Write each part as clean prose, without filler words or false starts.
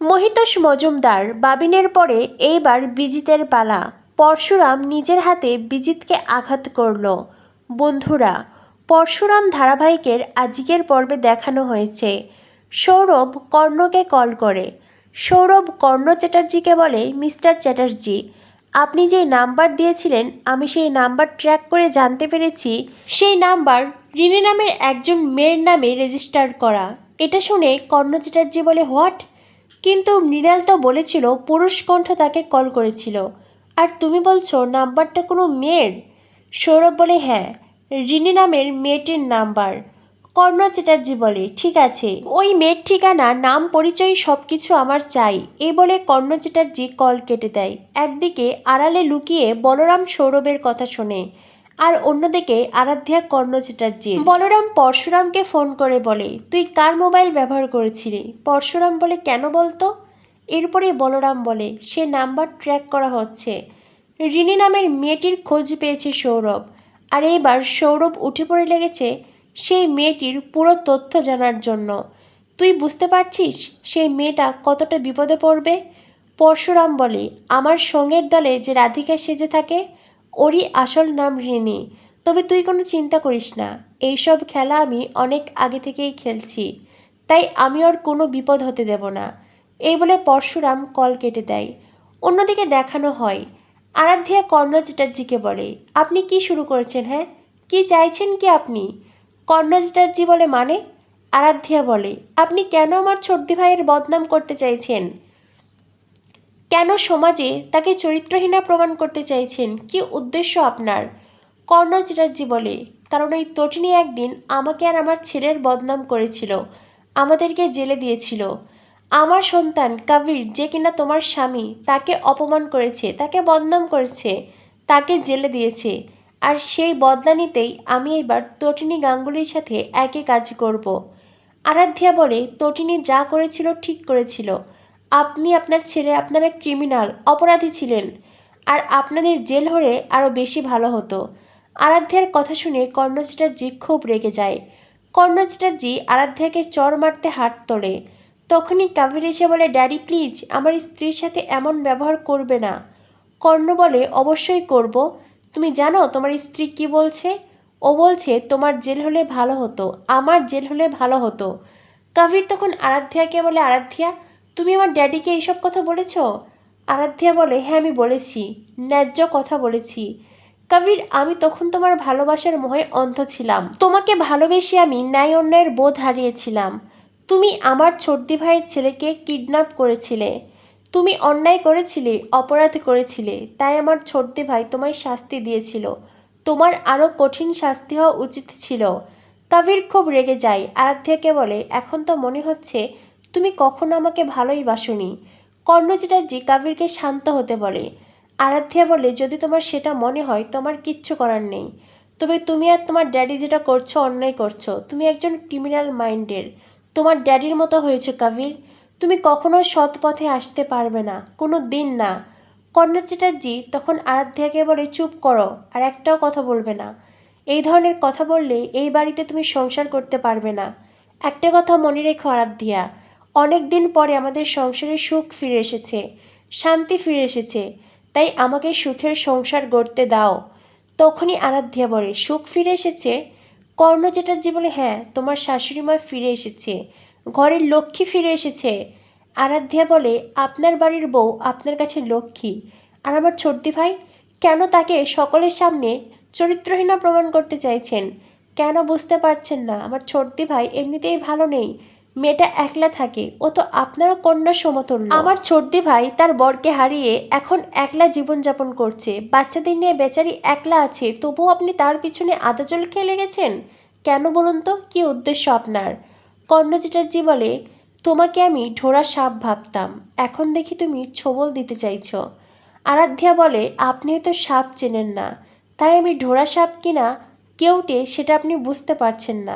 মহিতোষ মজুমদার বাবিনের পরে এইবার বিজিতের পালা। পরশুরাম নিজের হাতে বিজিতকে আঘাত করল। বন্ধুরা, পরশুরাম ধারাবাহিকের আজকের পর্বে দেখানো হয়েছে সৌরভ কর্ণকে কল করে। সৌরভ কর্ণ চ্যাটার্জিকে বলে, মিস্টার চ্যাটার্জি, আপনি যেই নাম্বার দিয়েছিলেন আমি সেই নাম্বার ট্র্যাক করে জানতে পেরেছি সেই নাম্বার রিনি নামের একজন মেয়ের নামে রেজিস্টার করা। এটা শুনে কর্ণ চ্যাটার্জি বলে, হোয়াট? কিন্তু মৃণাল তো বলেছিল পুরুষ কণ্ঠ তাকে কল করেছিল, আর তুমি বলছো নাম্বারটা কোনো মেয়ের। সৌরভ বলে, হ্যাঁ, রিনি নামের মেয়েটির নাম্বার। কর্ণ চ্যাটার্জি বলে, ঠিক আছে, ওই মেয়ের ঠিকানা, নাম, পরিচয় সব কিছু আমার চাই। এই বলে কর্ণ চ্যাটার্জি কল কেটে দেয়। একদিকে আড়ালে লুকিয়ে বলরাম সৌরভের কথা শোনে, আর অন্যদিকে আরাধ্যা কর্ণ চ্যাটার্জি। বলরাম পরশুরামকে ফোন করে বলে, তুই কার মোবাইল ব্যবহার করেছিলি? পরশুরাম বলে, কেন বলতো? এরপরে বলরাম বলে, সে নাম্বার ট্র্যাক করা হচ্ছে। রিনি নামের মেয়েটির খোঁজ পেয়েছে সৌরভ, আর এবার সৌরভ উঠে পড়ে লেগেছে সেই মেয়েটির পুরো তথ্য জানার জন্য। তুই বুঝতে পারছিস সেই মেয়েটা কতটা বিপদে পড়বে? পরশুরাম বলে, আমার সঙ্গের দলে যে রাধিকা সেজে থাকে ওরই আসল নাম রিনি। তবে তুই কোনো চিন্তা করিস না, এইসব খেলা আমি অনেক আগে থেকেই খেলছি, তাই আমি ওর কোনো বিপদ হতে দেব না। এই বলে পরশুরাম কল কেটে দেয়। অন্যদিকে দেখানো হয় আরাধ্যা কর্ণ চ্যাটার্জিকে বলে, আপনি কি শুরু করেছেন? হ্যাঁ, কি চাইছেন কি আপনি? কর্ণ চ্যাটার্জি বলে, মানে? আরাধ্যা বলে, আপনি কেন আমার ছোট্ট ভাইয়ের বদনাম করতে চাইছেন? কেন সমাজে তাকে চরিত্রহীনা প্রমাণ করতে চাইছেন? কি উদ্দেশ্য আপনার? কর্ণ চ্যাটার্জি বলে, কারণ ওই তটিনী একদিন আমাকে আর আমার ছেলের বদনাম করেছিল, আমাদেরকে জেলে দিয়েছিল। আমার সন্তান কাবির, যে কিনা তোমার স্বামী, তাকে অপমান করেছে, তাকে বদনাম করেছে, তাকে জেলে দিয়েছে। আর সেই বদলা নিতেই আমি এবার তটিনী গাঙ্গুলির সাথে একই কাজ করব। আরাধ্যা বলে, তটিনী যা করেছিল ঠিক করেছিল। আপনি, আপনার ছেলে, আপনারা ক্রিমিনাল, অপরাধী ছিলেন, আর আপনাদের জেল হলে আরও বেশি ভালো হতো। আরাধ্যার কথা শুনে কর্ণ চ্যাটার্জি খুব রেগে যায়। কর্ণ চ্যাটার্জি আরাধ্যাকে চড় মারতে হাত তোলে। তখনই কাবির এসে বলে, ড্যাডি প্লিজ আমার স্ত্রীর সাথে এমন ব্যবহার করবে না। কর্ণ বলে, অবশ্যই করব। তুমি জানো তোমার স্ত্রী কি বলছে? ও বলছে তোমার জেল হলে ভালো হতো, আমার জেল হলে ভালো হতো। কাবির তখন আরাধ্যাকে বলে, আরাধ্যা, তুমি আমার ড্যাডিকে এইসব কথা বলেছ? আরাধ্যা বলে, হ্যাঁ আমি বলেছি, ন্যায্য কথা বলেছি। কবির, আমি তখন তোমার ভালোবাসার মোহে অন্ধ ছিলাম, তোমাকে ভালোবেসে আমি ন্যায় অন্যায়ের বোধ হারিয়েছিলাম। তুমি আমার ছোটদি ভাইয়ের ছেলেকে কিডন্যাপ করেছিলে, তুমি অন্যায় করেছিলে, অপরাধ করেছিলে, তাই আমার ছোটদি ভাই তোমায় শাস্তি দিয়েছিল। তোমার আরও কঠিন শাস্তি হওয়া উচিত ছিল। কবির খুব রেগে যায়। আরাধ্যাকে বলে, এখন তো মনে হচ্ছে তুমি কখনো আমাকে ভালোই বাসনি। কর্ণ চ্যাটার্জি কবিরকে শান্ত হতে বলে। আরাধ্যা বলে, যদি তোমার সেটা মনে হয় তোমার কিচ্ছু করার নেই, তবে তুমি আর তোমার ড্যাডি যেটা করছো অন্যায় করছো। তুমি একজন ক্রিমিনাল মাইন্ডের, তোমার ড্যাডির মতো হয়েছে কবির। তুমি কখনো সৎ পথে আসতে পারবে না, কোনো দিন না। কর্ণ চ্যাটার্জি তখন আরাধ্যাকে বলে, চুপ করো, আর একটাও কথা বলবে না। এই ধরনের কথা বললে এই বাড়িতে তুমি সংসার করতে পারবে না। একটা কথা মনে রেখো আরাধ্যা, অনেক দিন পরে আমাদের সংসারে সুখ ফিরে এসেছে, শান্তি ফিরে এসেছে, তাই আমাকে সুখের সংসার গড়তে দাও। তখনই আরাধ্যা বলে, সুখ ফিরে এসেছে? কর্ণ চ্যাটার্জি বলে, হ্যাঁ, তোমার শাশুড়িমা ফিরে এসেছে, ঘরের লক্ষ্মী ফিরে এসেছে। আরাধ্যা বলে, আপনার বাড়ির বউ আপনার কাছে লক্ষ্মী, আর আমার ছোটদি ভাই, কেন তাকে সকলের সামনে চরিত্রহীনা প্রমাণ করতে চাইছেন? কেন বুঝতে পারছেন না? আমার ছোটদি ভাই এমনিতেই ভালো নেই, মেয়েটা একলা থাকে, ও তো আপনারও কন্যা সমতুল্য। আমার ছোটদি ভাই তার বরকে হারিয়ে এখন একলা জীবনযাপন করছে, বাচ্চাদের নিয়ে বেচারি একলা আছে, তবুও আপনি তার পিছনে আদাজল খেয়ে লেগেছেন কেন বলুন তো? কি উদ্দেশ্য আপনার? কর্ণ চ্যাটার্জি বলে, তোমাকে আমি ঢোড়া সাপ ভাবতাম, এখন দেখি তুমি ছোবল দিতে চাইছ। আরাধ্যা বলে, আপনি হয়তো সাপ চেনেন না, তাই আমি ঢোড়া সাপ কিনা কেউটে সেটা আপনি বুঝতে পারছেন না।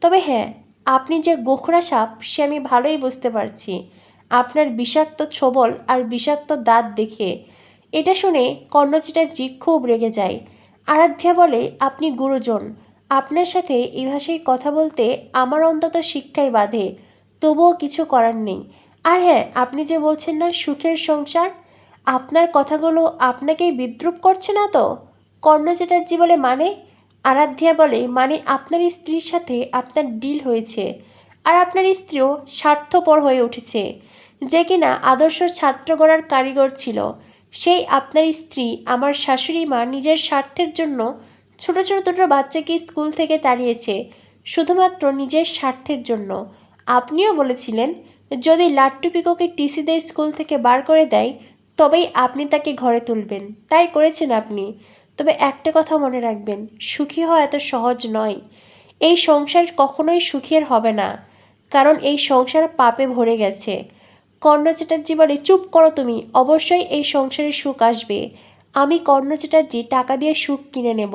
তবে হ্যাঁ, আপনি যে গোখরা সাপ সে আমি ভালোই বুঝতে পারছি, আপনার বিষাক্ত ছোবল আর বিষাক্ত দাঁত দেখে। এটা শুনে কর্ণ চ্যাটার্জি খুব রেগে যায়। আরাধ্যা বলে, আপনি গুরুজন, আপনার সাথে এই ভাষায় কথা বলতে আমার অন্তত শিক্ষাই বাধে, তবুও কিছু করার নেই। আর হ্যাঁ, আপনি যে বলছেন না সুখের সংসার, আপনার কথাগুলো আপনাকেই বিদ্রূপ করছে না তো? কর্ণ চ্যাটার্জি বলে মানে? আরাধ্যা বলে মানে আপনার স্ত্রীর সাথে আপনার ডিল হয়েছে, আর আপনার স্ত্রীও স্বার্থপর হয়ে উঠেছে। যে কিনা আদর্শ ছাত্র গড়ার কারিগর ছিল, সেই আপনার স্ত্রী আমার শাশুড়ি মা নিজের স্বার্থের জন্য ছোট ছোট দুটো বাচ্চাকে স্কুল থেকে তাড়িয়েছে, শুধুমাত্র নিজের স্বার্থের জন্য। আপনিও বলেছিলেন যদি লাট্টু পিকোকে টিসি দিয়ে স্কুল থেকে বার করে দেয় তবেই আপনি তাকে ঘরে তুলবেন, তাই করেছেন আপনি। তবে একটা কথা মনে রাখবেন, সুখী হওয়া এত সহজ নয়। এই সংসার কখনোই সুখের হবে না, কারণ এই সংসার পাপে ভরে গেছে। কর্ণ চ্যাটার্জি বলে চুপ করো তুমি, অবশ্যই এই সংসারে সুখ আসবে। আমি কর্ণ চ্যাটার্জি টাকা দিয়ে সুখ কিনে নেব।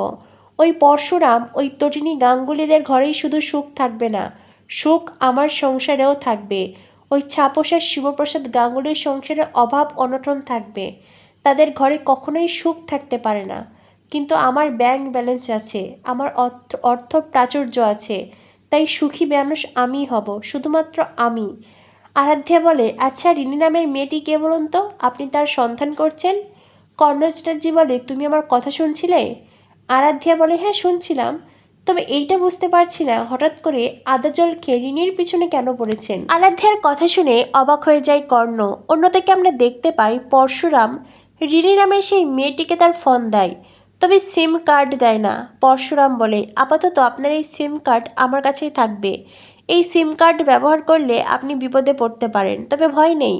ওই পরশুরাম, ওই তটিনী গাঙ্গুলিদের ঘরেই শুধু সুখ থাকবে না, সুখ আমার সংসারেও থাকবে। ওই ছাপোষা শিবপ্রসাদ গাঙ্গুলির সংসারে অভাব অনটন থাকবে, তাদের ঘরে কখনোই সুখ থাকতে পারে না। কিন্তু আমার ব্যাংক ব্যালেন্স আছে, আমার অর্থ প্রাচুর্য আছে, তাই সুখী মানুষ আমিই হব, শুধুমাত্র আমি। আরাধ্যা বলে আচ্ছা, রিনি নামের মেয়েটি কে বলুন তো, আপনি তার সন্ধান করছেন? কর্ণ চ্যাটার্জি বলে তুমি আমার কথা শুনছিলে? আরাধ্যা বলে হ্যাঁ শুনছিলাম, তবে এইটা বুঝতে পারছি না হঠাৎ করে আদা জল খেয়ে রিনির পিছনে কেন পড়েছেন। আরাধ্যার কথা শুনে অবাক হয়ে যায় কর্ণ। অন্যদিকে আমরা দেখতে পাই পরশুরাম রিনি নামের সেই মেয়েটিকে তার ফোন দেয়, তবে সিম কার্ড দেয় না। পরশুরাম বলে আপাতত আপনার এই সিম কার্ড আমার কাছেই থাকবে, এই সিম কার্ড ব্যবহার করলে আপনি বিপদে পড়তে পারেন, তবে ভয় নেই,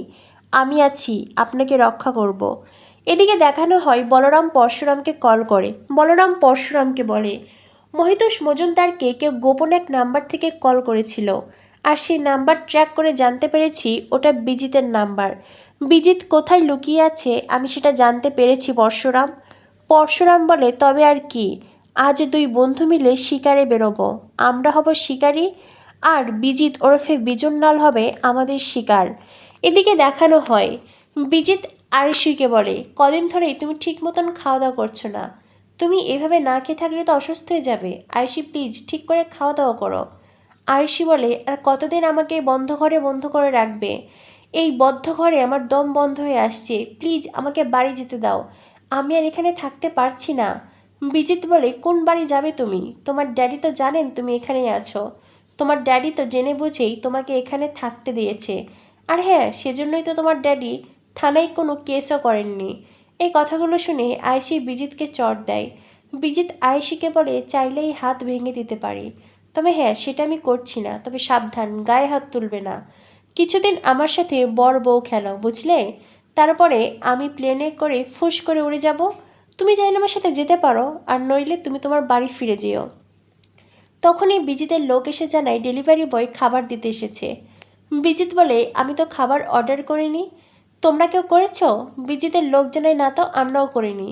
আমি আছি, আপনাকে রক্ষা করব। এদিকে দেখানো হয় বলরাম পরশুরামকে কল করে। বলরাম পরশুরামকে বলে মহিতোষ মজুমদারকে কেউ গোপন এক নাম্বার থেকে কল করেছিল, আর সেই নাম্বার ট্র্যাক করে জানতে পেরেছি ওটা বিজিতের নাম্বার। বিজিত কোথায় লুকিয়ে আছে আমি সেটা জানতে পেরেছি পরশুরাম। পরশুরাম বলে তবে আর কি, আজ দুই বন্ধু মিলে শিকারে বেরোবো, আমরা হব শিকারী, আর বিজিত ওরফে বিজনলাল হবে আমাদের শিকার। এদিকে দেখানো হয় বিজিত আয়ুষীকে বলে কদিন ধরেই তুমি ঠিক মতন খাওয়া দাওয়া করছো না, তুমি এভাবে না খেয়ে থাকলে তো অসুস্থ হয়ে যাবে, আয়ুষী প্লিজ ঠিক করে খাওয়া দাওয়া করো। আয়ুষী বলে আর কতদিন আমাকে বন্ধ করে রাখবে, এই বদ্ধ ঘরে আমার দম বন্ধ হয়ে আসছে, প্লিজ আমাকে বাড়ি যেতে দাও, আমি আর এখানে থাকতে পারছি না। বিজিত বলে কোন বাড়ি যাবে তুমি, তোমার ড্যাডি তো জানেন তুমি এখানেই আছো, তোমার ড্যাডি তো জেনে বুঝেই তোমাকে এখানে থাকতে দিয়েছে, আর হ্যাঁ সেজন্যই তো তোমার ড্যাডি থানায় কোনো কেসও করেননি। এই কথাগুলো শুনে আয়েশি বিজিতকে চড় দেয়। বিজিত আয়েশিকে বলে চাইলেই হাত ভেঙে দিতে পারি, তবে হ্যাঁ সেটা আমি করছি না, তবে সাবধান গায়ে হাত তুলবে না। কিছুদিন আমার সাথে বর বউ খেলাও বুঝলে, তারপরে আমি প্লেনে করে ফুস করে উড়ে যাব, তুমি চাইলে আমার সাথে যেতে পারো, আর নইলে তুমি তোমার বাড়ি ফিরে যেও। তখনই বিজিতের লোক এসে জানায় ডেলিভারি বয় খাবার দিতে এসেছে। বিজিত বলে আমি তো খাবার অর্ডার করিনি, তোমরা কেউ করেছ? বিজিতের লোক জানায় না তো, আমরাও করিনি।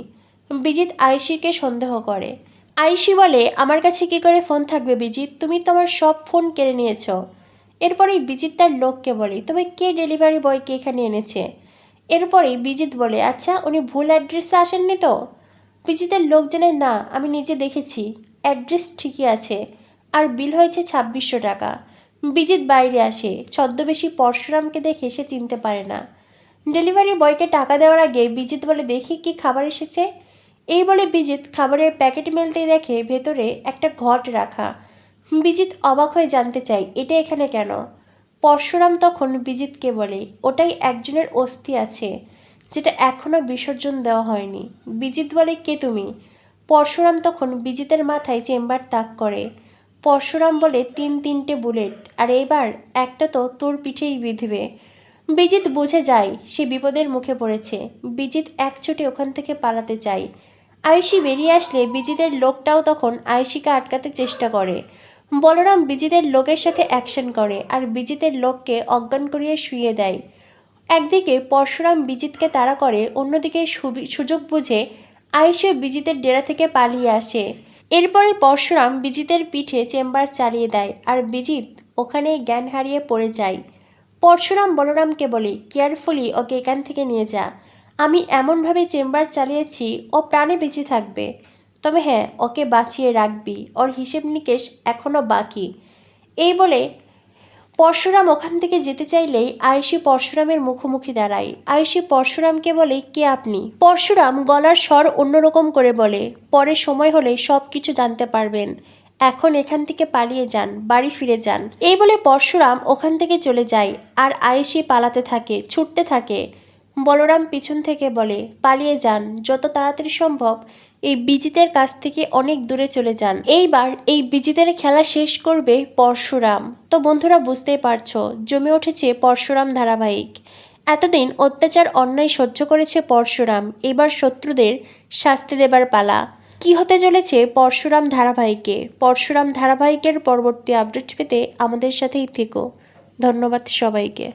বিজিত আয়েশিকে সন্দেহ করে। আয়েশি বলে আমার কাছে কি করে ফোন থাকবে বিজিত, তুমি তো আমার সব ফোন কেড়ে নিয়েছ। এরপরেই বিজিত তার লোককে বলে তবে কে ডেলিভারি বয়কে এখানে এনেছে। এরপরেই বিজিত বলে আচ্ছা উনি ভুল অ্যাড্রেসে আসেননি তো? বিজিতের লোক জানায় না, আমি নিজে দেখেছি, অ্যাড্রেস ঠিকই আছে, আর বিল হয়েছে 2600 টাকা। বিজিত বাইরে আসে, ছদ্মবেশী পরশুরামকে দেখে সে চিনতে পারে না। ডেলিভারি বয়কে টাকা দেওয়ার আগে বিজিত বলে দেখি কি খাবার এসেছে। এই বলে বিজিত খাবারের প্যাকেট মেলতেই দেখে ভেতরে একটা ঘট রাখা। বিজিত অবাক হয়ে জানতে চায় এটা এখানে কেন। পরশুরাম তখন বিজিতকে বলে ওটাই একজনের অস্থি আছে, যেটা এখনও বিসর্জন দেওয়া হয়নি। বিজিত বলে কে তুমি? পরশুরাম তখন বিজিতের মাথায় চেম্বার তাক করে। পরশুরাম বলে তিনটে বুলেট, আর এবার একটা তো তোর পিঠেই বিঁধবে। বিজিত বুঝে যায় সে বিপদের মুখে পড়েছে। বিজিত একচোটে ওখান থেকে পালাতে চায়। আয়ুষী বেরিয়ে আসলে বিজিতের লোকটাও তখন আয়ুষীকে আটকাতে চেষ্টা করে। বলরাম বিজিতের লোকের সাথে অ্যাকশন করে আর বিজিতের লোককে অজ্ঞান করিয়ে শুইয়ে দেয়। একদিকে পরশুরাম বিজিতকে তাড়া করে, অন্যদিকে সুযোগ বুঝে আয়ুষী বিজিতের ডেরা থেকে পালিয়ে আসে। এরপরে পরশুরাম বিজিতের পিঠে চেম্বার চালিয়ে দেয় আর বিজিত ওখানেই জ্ঞান হারিয়ে পড়ে যায়। পরশুরাম বলরামকে বলে কেয়ারফুলি ওকে এখান থেকে নিয়ে যা, আমি এমনভাবে চেম্বার চালিয়েছি ও প্রাণে বেঁচে থাকবে, তবে হ্যাঁ ওকে বাঁচিয়ে রাখবি, ওর হিসেব নিকেশ এখনও বাকি। এই বলে পরশুরাম ওখান থেকে যেতে চাইলেই আয়েশি পরশুরামের মুখোমুখি দাঁড়ায়। আয়েশি পরশুরামকে বলে, কে আপনি? পরশুরাম গলার স্বর অন্যরকম করে বলে, পরে সময় হলে সব কিছু জানতে পারবেন, এখন এখান থেকে পালিয়ে যান, বাড়ি ফিরে যান। এই বলে পরশুরাম ওখান থেকে চলে যায় আর আয়েশি পালাতে থাকে, ছুটতে থাকে। বলরাম পিছন থেকে বলে, পালিয়ে যান, যত তাড়াতাড়ি সম্ভব এই বিজিতের কাছ থেকে অনেক দূরে চলে যান। এইবার এই বিজিতের খেলা শেষ করবে পরশুরাম। তো বন্ধুরা, বুঝতেই পারছো জমে উঠেছে পরশুরাম ধারাবাহিক। এতদিন অত্যাচার অন্যায় সহ্য করেছে পরশুরাম, এবার শত্রুদের শাস্তি দেবার পালা। কি হতে চলেছে পরশুরাম ধারাবাহিকে? পরশুরাম ধারাবাহিকের পরবর্তী আপডেট পেতে আমাদের সাথেই থেকো। ধন্যবাদ সবাইকে।